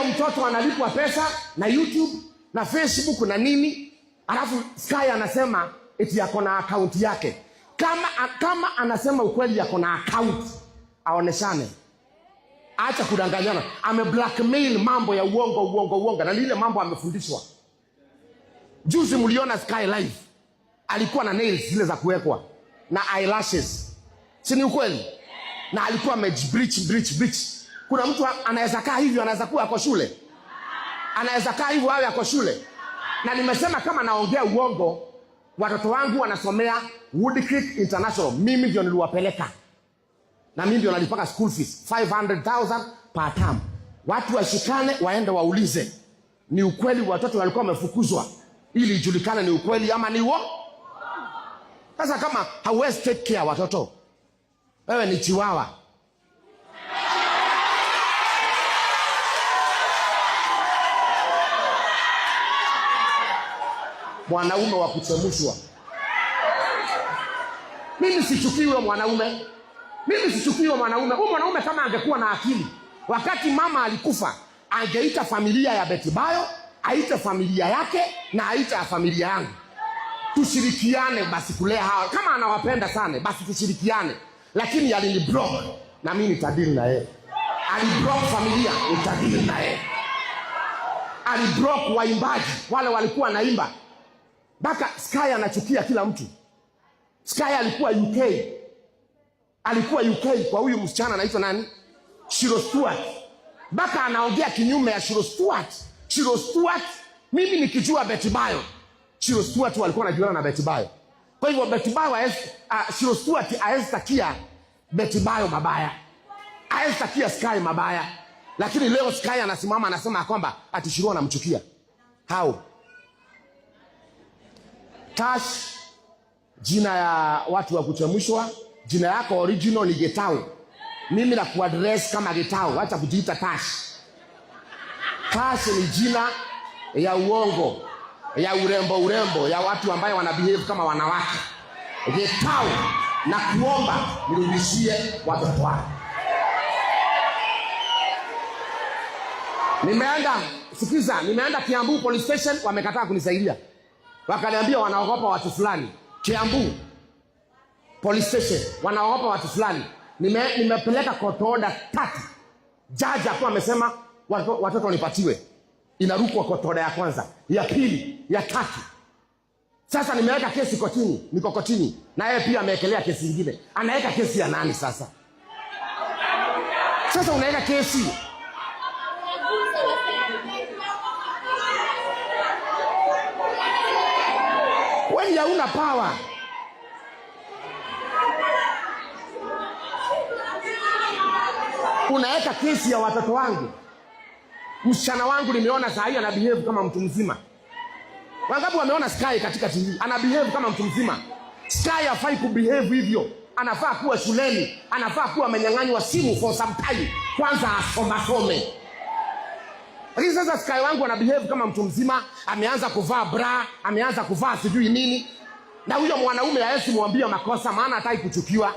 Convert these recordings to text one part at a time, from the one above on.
mtoto analipwa pesa na YouTube na Facebook na nini, alafu Sky anasema eti yako na account yake. Kama anasema ukweli yako na account, aoneshane. Acha kudanganyana. Blackmail mambo ya uongo na lile mambo amefundishwa. Juzi mliona Sky live. Alikuwa na nails zile za kuwekwa na eyelashes. Si ni ukweli? Na alikuwa bleach. Kuna mtu anaweza kaa hivyo, anaweza kuwa ako shule. Anaweza kaa hivyo awe ako shule. Na nimesema kama naongea uongo, watoto wangu wanasomea Wood Creek International. Mimi ndio niliwapeleka. Na mimi ndio nalipaka school fees 500,000 per term. Watu washikane waende waulize ni ukweli watoto walikuwa wamefukuzwa, ili ijulikane ni ukweli ama ni uongo. Sasa kama hauwezi take care watoto, wewe ni chiwawa. Mwanaume wa kuchemushwa. Mimi sichukiwe mwanaume. Huyu mwanaume kama angekuwa na akili, wakati mama alikufa, angeita familia ya Betty Bayo, aite familia yake na aite familia yangu. Tushirikiane basi kulea hawa. Kama anawapenda sana basi tushirikiane. Lakini aliniblock na mimi nitadili na yeye. Aliblock familia, nitadili na yeye. Aliblock waimbaji wale walikuwa naimba. Baka Sky anachukia kila mtu. Sky alikuwa UK kwa huyu msichana anaitwa nani? Shiro Stewart. Baka anaongea kinyume ya Shiro Stewart. Mimi nikijua Betty Bayo, Shiro Stewart walikuwa wanajuana na Betty Bayo. Kwa hivyo Betty Bayo Shiro Stewart aestakia Betty Bayo mabaya. Aestakia Sky mabaya. Lakini leo Sky anasimama anasema kwamba ati Shiro anamchukia. How? Tash, jina ya watu wa kuchemushwa. Jina yako original ni Getao. Mimi na kuaddress kama Getao. Acha kujiita Tash. Tash ni jina ya uongo, ya urembo ya watu ambao wanabehave kama wanawake. Getao, na kuomba nirudishie watoto wako. Nimeenda Kiambu police station, wamekataa kunisaidia. Wakaniambia wanaogopa watu fulani. Kiambu police station wanaogopa watu fulani. Nimepeleka court order 3. Judge hapo amesema watoto nipatiwe. Inarukwa court order ya kwanza, ya pili, ya 3. Sasa nimeweka kesi kotini, niko kotini. Na yeye pia amewekelea kesi nyingine. Anaweka kesi ya nani sasa? Sasa unaweka kesi. Wewe hauna power. Unaweka kesi ya watoto wangu. Msichana wangu nimeona saa hii ana behave kama mtu mzima. Wangapi wameona Sky katika TV? Ana behave kama mtu mzima. Sky hafai kubehave hivyo. Anafaa kuwa shuleni. Anafaa kuwa amenyang'anywa simu for some time. Kwanza asome. Lakini sasa Sky wangu ana behave kama mtu mzima. Ameanza kuvaa bra. Ameanza kuvaa sijui nini. Na huyo mwanaume haezi mwambia makosa, maana hataki kuchukiwa.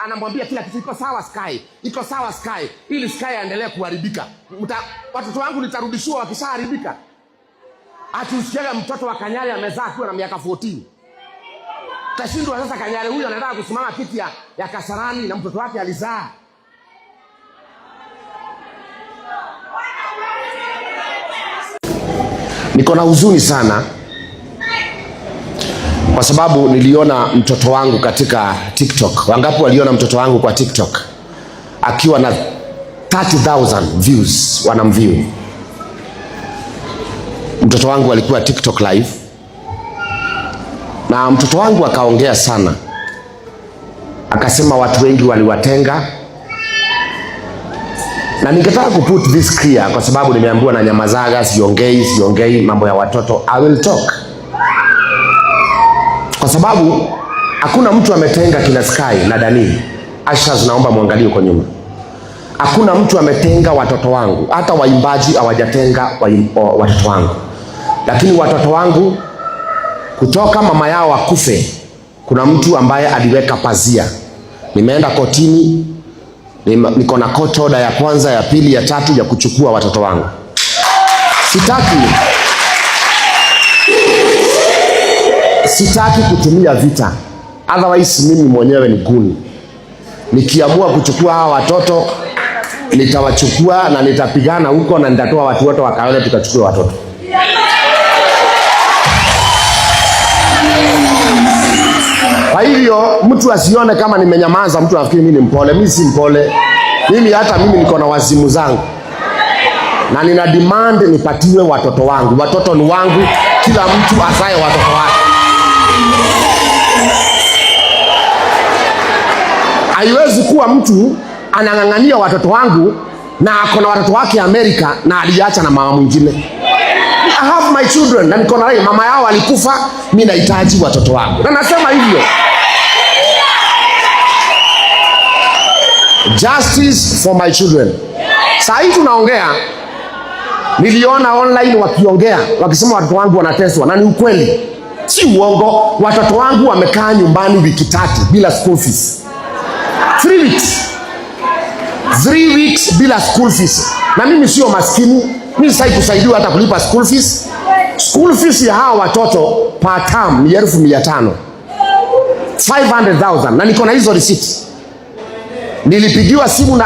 Anamwambia kila kitu iko sawa Sky. Iko sawa Sky. Ili Sky aendelee kuharibika. Watoto wangu nitarudishiwa wakishaharibika. Atusikia mtoto wa Kanyale amezaa akiwa na miaka 14. Tashindwa sasa Kanyale huyu anataka kusimama kiti ya Kasarani na mtoto wake alizaa. Niko na huzuni sana kwa sababu niliona mtoto wangu katika TikTok. Wangapi waliona mtoto wangu kwa TikTok? Akiwa na 30,000 views, wanamview. Mtoto wangu alikuwa TikTok live. Na mtoto wangu akaongea sana. Akasema watu wengi waliwatenga. Na ningetaka kuput this clear kwa sababu nimeambiwa na nyamazaga, siongei mambo ya watoto. I will talk. Kwa sababu hakuna mtu ametenga kina Sky na Dani. Ashaz, naomba muangalie huko nyuma. Hakuna mtu ametenga watoto wangu. Hata waimbaji hawajatenga watoto wangu. Lakini watoto wangu kutoka mama yao akufe, kuna mtu ambaye aliweka pazia. Nimeenda kotini, niko na court order ya kwanza, ya pili, ya 3 ya kuchukua watoto wangu. Sitaki kutumia vita, otherwise mimi mwenyewe ni guni. Nikiamua kuchukua hawa watoto nitawachukua na nitapigana huko na nitatoa watu wote wakaone tukachukua watoto. Kwa hivyo mtu asione kama nimenyamaza, mtu afikiri mimi ni mpole. Mimi si mpole. Hata mimi niko na wazimu zangu. Na nina demand nipatiwe watoto wangu. Watoto ni wangu, kila mtu azae watoto wake. Haiwezi kuwa mtu anang'ang'ania watoto wangu na akona watoto wake Amerika na aliacha na mama mwingine. I have my children na niko na rai, mama yao alikufa, mimi nahitaji watoto wangu. Na nasema hivyo. Justice for my children. Sasa hivi tunaongea, niliona online wakiongea, wakisema watoto wangu wanateswa, na ni ukweli. Si uongo, watoto wangu wamekaa nyumbani wiki 3 bila school fees. 3 weeks bila school fees. Na mimi sio maskini, mimi sasa kusaidiwa hata kulipa school fees. School fees ya hawa watoto per term ni 1500. 500,000 na niko na hizo receipts. Nilipigiwa simu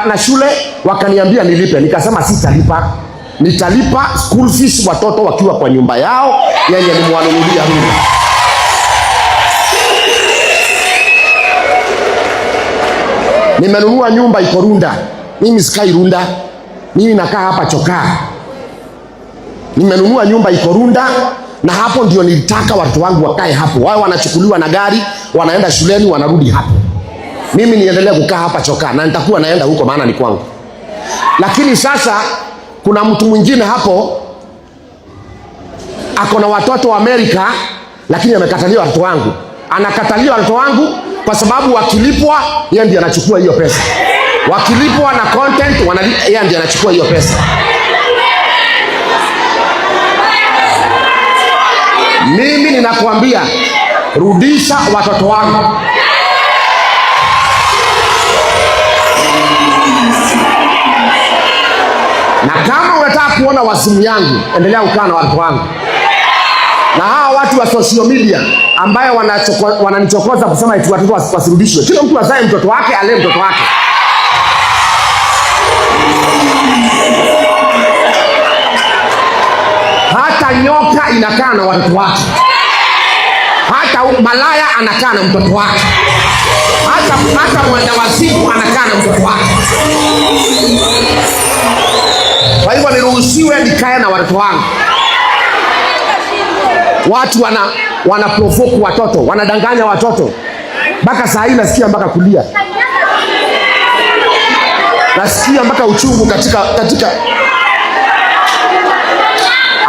na shule wakaniambia nilipe, nikasema sitalipa. Nitalipa school fees watoto wakiwa kwa nyumba yao yenye nimwanunulia mimi. Nimenunua nyumba iko Runda. Mimi sikai Runda. Mimi nakaa hapa Chokaa. Nimenunua nyumba iko Runda na hapo ndio nilitaka watoto wangu wakae hapo. Wao wanachukuliwa na gari, wanaenda shuleni, wanarudi hapo. Mimi niendelee kukaa hapa Chokaa na nitakuwa naenda huko maana ni kwangu. Lakini sasa kuna mtu mwingine hapo akona watoto wa Amerika lakini amekatalia watoto wangu. Anakatalia watoto wangu kwa sababu wakilipwa yeye ndiye anachukua hiyo pesa. Wakilipwa na content yeye ndiye anachukua hiyo pesa. Mimi ninakuambia rudisha watoto wangu. Na kama unataka kuona wazimu yangu, endelea kukaa na watoto wangu. Na hawa watu wa social media ambayo wananichokoza kusema eti watoto wasirudishwe. Kila mtu azae mtoto wake, alee mtoto wake. Hata nyoka inakaa na watoto wake. Hata malaya anakaa na mtoto wake. Hata mwenda wazimu anakaa na mtoto wake. Kwa hivyo niruhusiwe nikae na watoto wangu. Watu wana provoke watoto, wanadanganya watoto. Mpaka saa hii nasikia mpaka kulia. Nasikia mpaka uchungu katika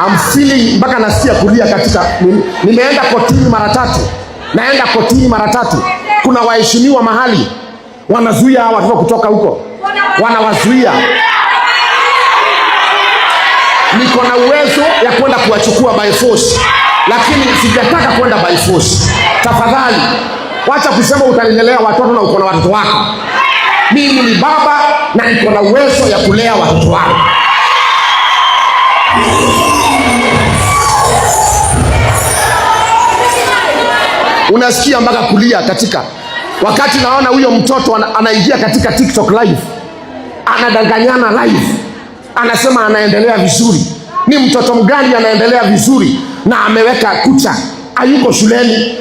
I'm feeling mpaka nasikia kulia katika. Nimeenda kotini mara 3. Naenda kotini mara 3. Kuna waheshimiwa mahali wanazuia hawa watoto kutoka huko. Wanawazuia. Niko na uwezo ya kwenda kuwachukua by force, lakini sijataka kwenda by force. Tafadhali wacha kusema utalelea watoto na uko na watoto wako. Mimi ni baba na niko na uwezo ya kulea watoto wangu. Unasikia mpaka kulia katika wakati naona huyo mtoto anaingia katika TikTok live, anadanganyana live, anasema anaendelea vizuri. Ni mtoto mgani anaendelea vizuri na ameweka kucha, hayuko shuleni?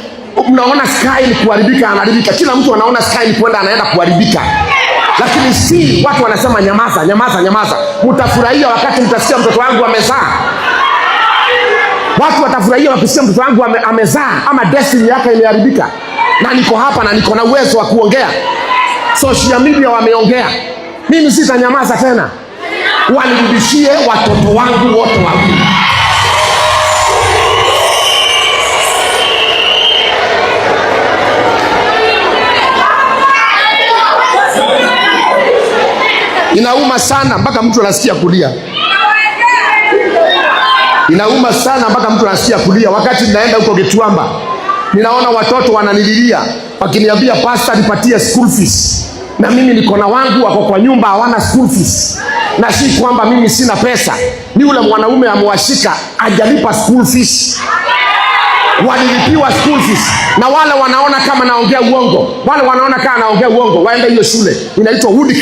Mnaona Sky ni kuharibika, anaharibika. Kila mtu anaona Sky ni kwenda anaenda kuharibika. Lakini si watu wanasema nyamaza, nyamaza, nyamaza. Mtafurahia wakati mtasikia mtoto wangu amezaa. Watu watafurahia wakisikia mtoto wangu amezaa ama destiny yake imeharibika. Na niko hapa na niko na uwezo wa kuongea. Social media wameongea. Mimi sitanyamaza tena. Wanirudishie watoto wangu wote wawili. Inauma sana mpaka mtu anasikia kulia. Inauma sana mpaka mtu anasikia kulia. Wakati ninaenda huko Gituamba, ninaona watoto wananililia wakiniambia pastor nipatie school fees. Na mimi niko na wangu wako kwa nyumba hawana school fees. Na si kwamba mimi sina pesa, ni ule mwanaume amewashika ajalipa school fees. Walilipiwa school fees, na wale wanaona kama naongea uongo, waende hiyo shule inaitwa Wood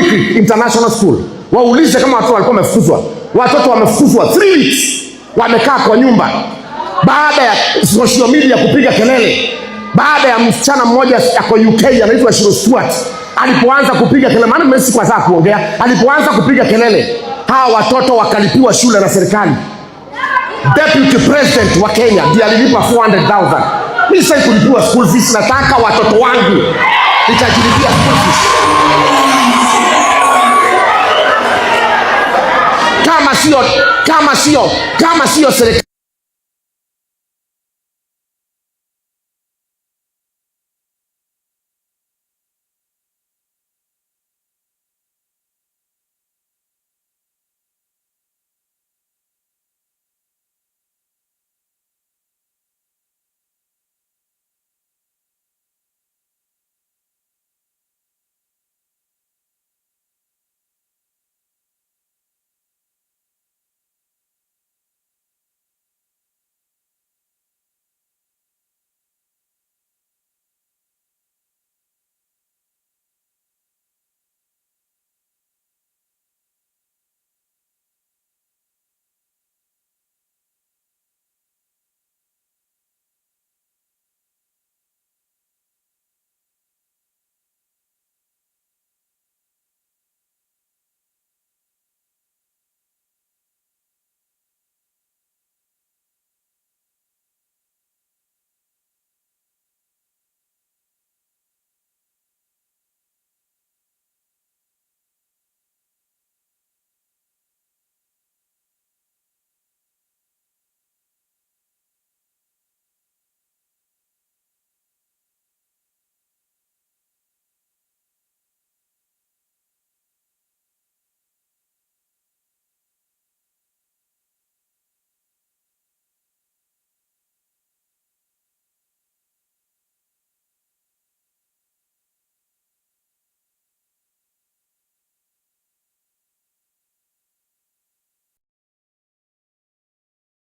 Creek International School. Waulize kama watoto walikuwa wamefukuzwa. Watoto wamefukuzwa 3 weeks, wamekaa kwa nyumba baada ya social media kupiga kelele, baada ya msichana mmoja ako UK anaitwa Shiro Stewart alipoanza kupiga kelele, maana mimi sikuwa saa kuongea, alipoanza kupiga kelele, hawa watoto wakalipiwa shule na serikali. Deputy President wa Kenya ndiye alilipa 400,000. Mimi sasa kulipiwa school fees, nataka watoto wangu nitajilipia school fees. Kama sio serikali